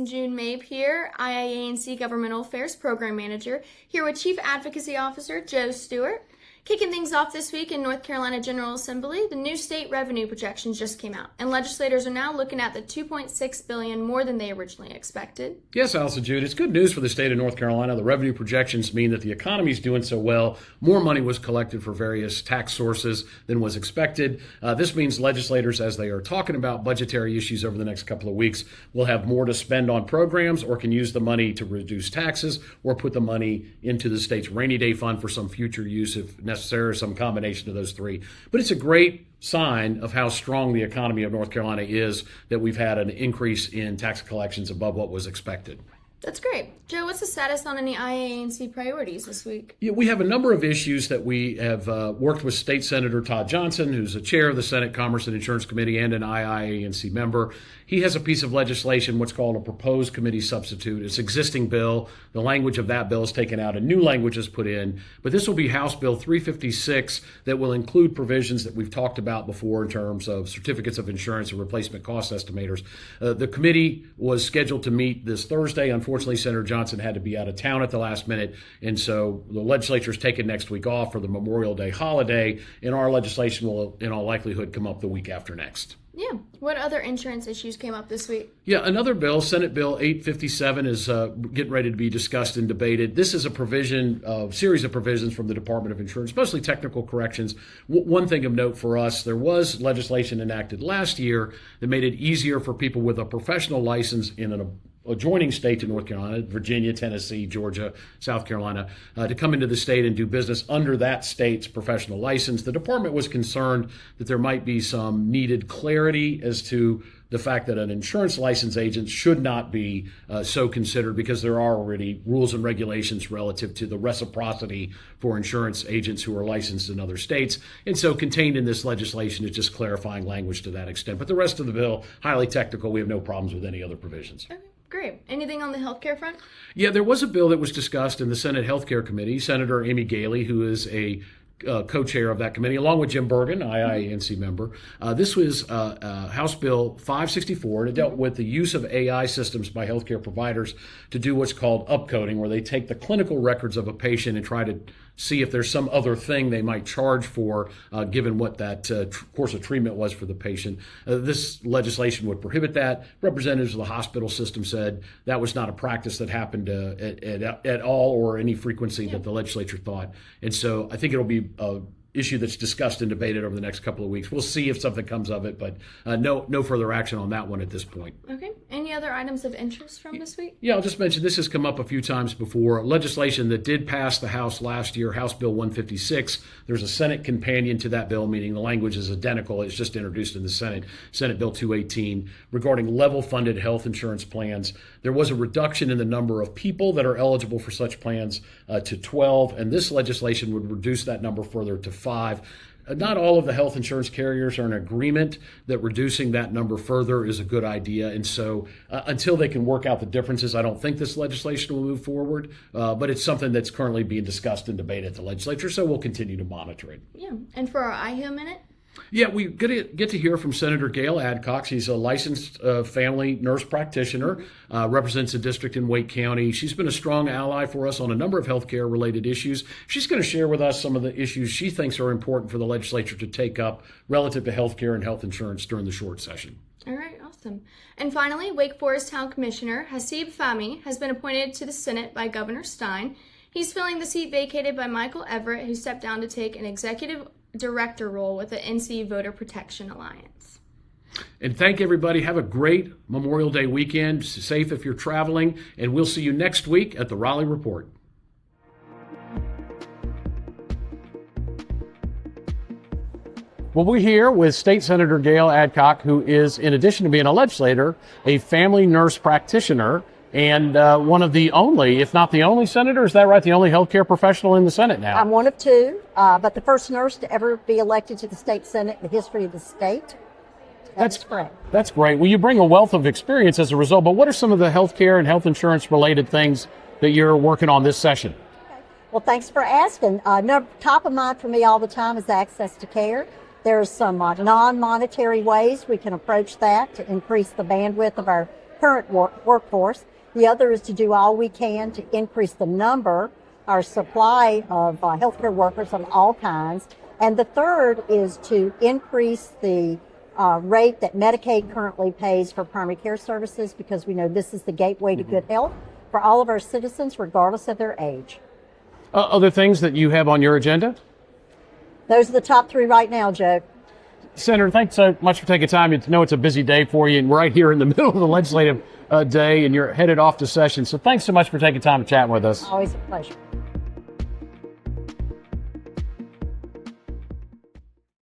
June Mabe here, IIANC Governmental Affairs Program Manager, here with Chief Advocacy Officer Joe Stewart. Kicking things off this week in North Carolina General Assembly, the new state revenue projections just came out, and legislators are now looking at the $2.6 billion more than they originally expected. Yes, Allison Jude, it's good news for the state of North Carolina. The revenue projections mean that the economy is doing so well. More money was collected for various tax sources than was expected. This means legislators, as they are talking about budgetary issues over the next couple of weeks, will have more to spend on programs or can use the money to reduce taxes or put the money into the state's rainy day fund for some future use if necessary, or some combination of those three. But it's a great sign of how strong the economy of North Carolina is that we've had an increase in tax collections above what was expected. That's great. Joe, what's the status on any IANC priorities this week? Yeah, we have a number of issues that we have worked with State Senator Todd Johnson, who's the chair of the Senate Commerce and Insurance Committee and an IIANC member. He has a piece of legislation, what's called a proposed committee substitute. It's existing bill. The language of that bill is taken out and new language is put in. But this will be House Bill 356 that will include provisions that we've talked about before in terms of certificates of insurance and replacement cost estimators. The committee was scheduled to meet this Thursday. Unfortunately, Senator Johnson had to be out of town at the last minute, and so the legislature's taken next week off for the Memorial Day holiday, and our legislation will, in all likelihood, come up the week after next. Yeah. What other insurance issues came up this week? Yeah, another bill, Senate Bill 857, is getting ready to be discussed and debated. This is a series of provisions from the Department of Insurance, mostly technical corrections. One thing of note for us, there was legislation enacted last year that made it easier for people with a professional license in an adjoining state to North Carolina, Virginia, Tennessee, Georgia, South Carolina, to come into the state and do business under that state's professional license. The department was concerned that there might be some needed clarity as to the fact that an insurance license agent should not be so considered because there are already rules and regulations relative to the reciprocity for insurance agents who are licensed in other states. And so contained in this legislation is just clarifying language to that extent. But the rest of the bill, highly technical. We have no problems with any other provisions. Okay. Great. Anything on the healthcare front? Yeah, there was a bill that was discussed in the Senate Healthcare Committee. Senator Amy Galey, who is a co-chair of that committee, along with Jim Bergen, IIANC member. This was House Bill 564, and it dealt with the use of AI systems by healthcare providers to do what's called upcoding, where they take the clinical records of a patient and try to see if there's some other thing they might charge for, given what that course of treatment was for the patient. This legislation would prohibit that. Representatives of the hospital system said that was not a practice that happened at all or any frequency that the legislature thought. And so I think it'll be issue that's discussed and debated over the next couple of weeks. We'll see if something comes of it, but no further action on that one at this point. Okay. Any other items of interest from this week? Yeah, I'll just mention this has come up a few times before. Legislation that did pass the House last year, House Bill 156. There's a Senate companion to that bill, meaning the language is identical. It's just introduced in the Senate, Senate Bill 218, regarding level-funded health insurance plans. There was a reduction in the number of people that are eligible for such plans to 12, and this legislation would reduce that number further to 5. Not all of the health insurance carriers are in agreement that reducing that number further is a good idea. And so until they can work out the differences, I don't think this legislation will move forward. But it's something that's currently being discussed and debated at the legislature, so we'll continue to monitor it. Yeah. And for our IHO Minute? Yeah, we get to hear from Senator Gail Adcox. He's a licensed family nurse practitioner, represents a district in Wake County. She's been a strong ally for us on a number of healthcare related issues. She's going to share with us some of the issues she thinks are important for the legislature to take up relative to healthcare and health insurance during the short session. All right, awesome. And finally, Wake Forest Town Commissioner Hasib Fahmy has been appointed to the Senate by Governor Stein. He's filling the seat vacated by Michael Everett, who stepped down to take an executive director role with the NC Voter Protection Alliance. And thank everybody. Have a great Memorial Day weekend. Safe if you're traveling. And we'll see you next week at the Raleigh Report. Well, we're here with State Senator Gail Adcock, who is, in addition to being a legislator, a family nurse practitioner and one of the only, if not the only senator, is that right? The only healthcare professional in the Senate now. I'm one of two, but the first nurse to ever be elected to the state Senate in the history of the state. That's correct. That's great. Well, you bring a wealth of experience as a result, but what are some of the healthcare and health insurance related things that you're working on this session? Okay. Well, thanks for asking. Top of mind for me all the time is access to care. There's some non-monetary ways we can approach that to increase the bandwidth of our current workforce. The other is to do all we can to increase the number, our supply of healthcare workers of all kinds. And the third is to increase the rate that Medicaid currently pays for primary care services, because we know this is the gateway to good health for all of our citizens, regardless of their age. Other things that you have on your agenda? Those are the top three right now, Joe. Senator, thanks so much for taking time. I know it's a busy day for you, and we're right here in the middle of the legislative day, and you're headed off to session. So thanks so much for taking time to chat with us. Always a pleasure.